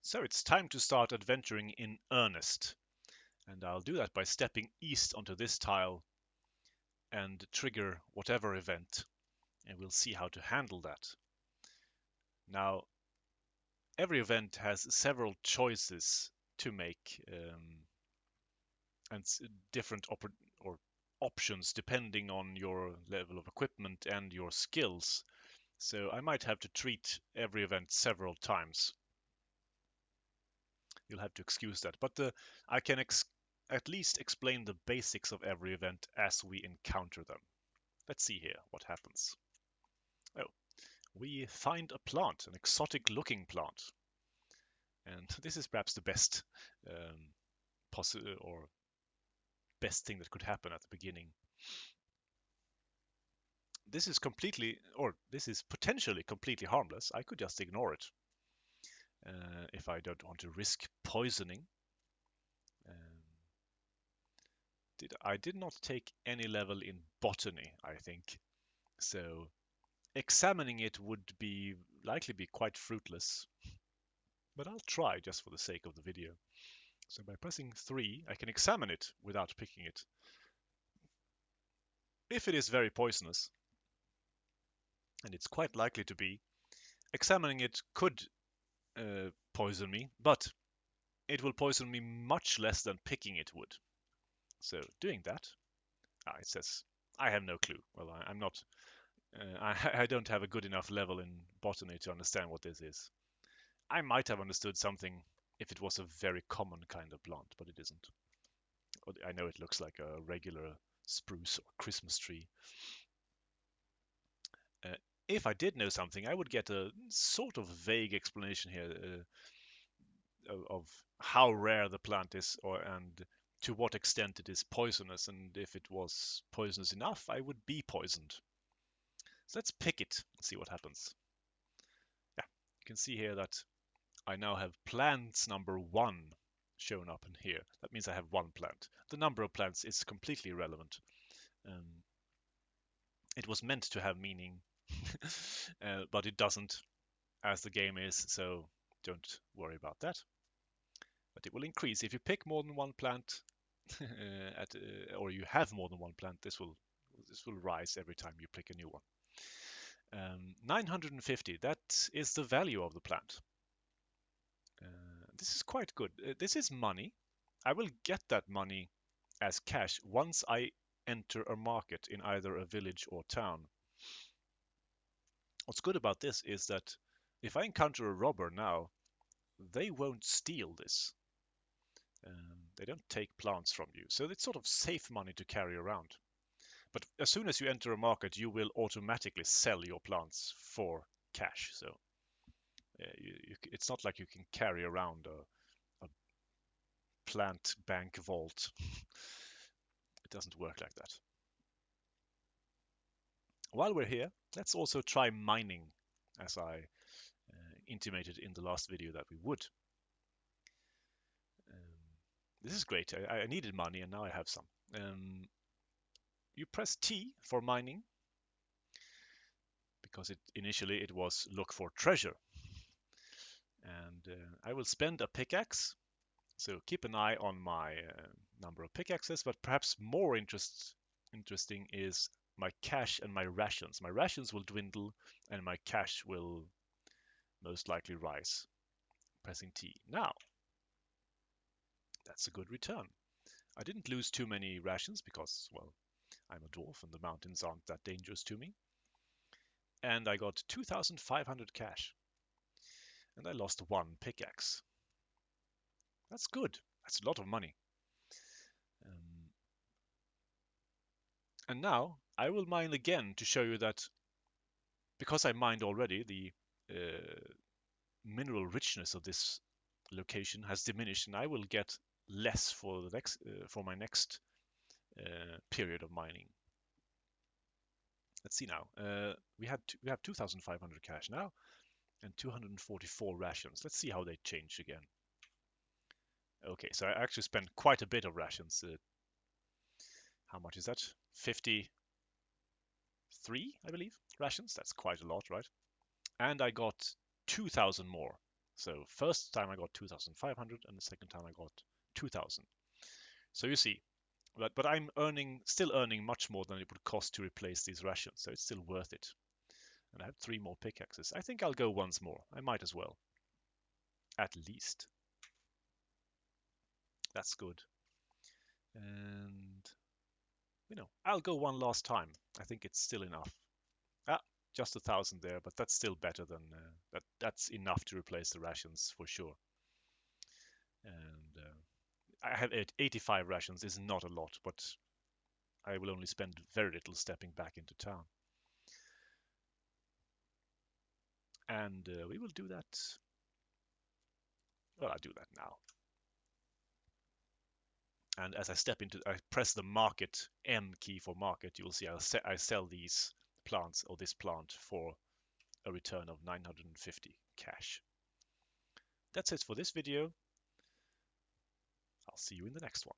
So it's time to start adventuring in earnest. And I'll do that by stepping east onto this tile and trigger whatever event. And we'll see how to handle that. Now, every event has several choices to make and different options depending on your level of equipment and your skills. So I might have to treat every event several times. You'll have to excuse that. But I can at least explain the basics of every event as we encounter them. Let's see here what happens. Oh, we find a plant, an exotic looking plant. And this is perhaps the best or best thing that could happen at the beginning. This is potentially completely harmless. I could just ignore it if I don't want to risk poisoning. I did not take any level in botany, I think, so examining it would likely be quite fruitless, but I'll try just for the sake of the video. So by pressing 3, I can examine it without picking it. If it is very poisonous, and it's quite likely to be, examining it could poison me, but it will poison me much less than picking it would. So doing that, it says I have no clue. Well, I'm not. I don't have a good enough level in botany to understand what this is. I might have understood something if it was a very common kind of plant, but it isn't. I know it looks like a regular spruce or Christmas tree. Uh, if I did know something, I would get a sort of vague explanation here of how rare the plant is, and to what extent it is poisonous. And if it was poisonous enough, I would be poisoned. So let's pick it and see what happens. Yeah, you can see here that I now have plants number 1 shown up in here. That means I have 1 plant. The number of plants is completely irrelevant. It was meant to have meaning, but it doesn't, as the game is, so don't worry about that. But it will increase. If you pick more than 1 plant, or you have more than 1 plant, this will rise every time you pick a new one. 950, that is the value of the plant. This is quite good. This is money. I will get that money as cash once I enter a market in either a village or town. What's good about this is that if I encounter a robber now, they won't steal this. They don't take plants from you, so it's sort of safe money to carry around. But as soon as you enter a market, you will automatically sell your plants for cash. So it's not like you can carry around a plant bank vault. It doesn't work like that. While we're here, let's also try mining, as I intimated in the last video that we would. This is great. I needed money and now I have some. You press T for mining, because initially it was look for treasure. And I will spend a pickaxe. So keep an eye on my number of pickaxes, but perhaps more interesting is my cash and my rations. My rations will dwindle and my cash will most likely rise. Pressing T. Now, that's a good return. I didn't lose too many rations because, well, I'm a dwarf and the mountains aren't that dangerous to me. And I got 2,500 cash. And I lost 1 pickaxe. That's good. That's a lot of money. And now I will mine again to show you that because I mined already, the mineral richness of this location has diminished, and I will get less for the next for my next period of mining. Let's see now. We have 2,500 cash now and 244 rations. Let's see how they change again. Okay, so I actually spent quite a bit of rations. How much is that? 53, I believe, rations. That's quite a lot, right? And I got 2,000 more. So first time I got 2,500 and the second time I got 2,000. So you see, but I'm still earning much more than it would cost to replace these rations, so it's still worth it. And I have 3 more pickaxes. I think I'll go once more. I might as well. At least. That's good. And, I'll go one last time. I think it's still enough. Ah, just 1,000 there, but that's still better than that's enough to replace the rations for sure. And I have 85 rations. Is not a lot, but I will only spend very little stepping back into town. And we will do that. Well, I'll do that now. And as I press the market M key for market, you will see I sell these plants or this plant for a return of 950 cash. That's it for this video. I'll see you in the next one.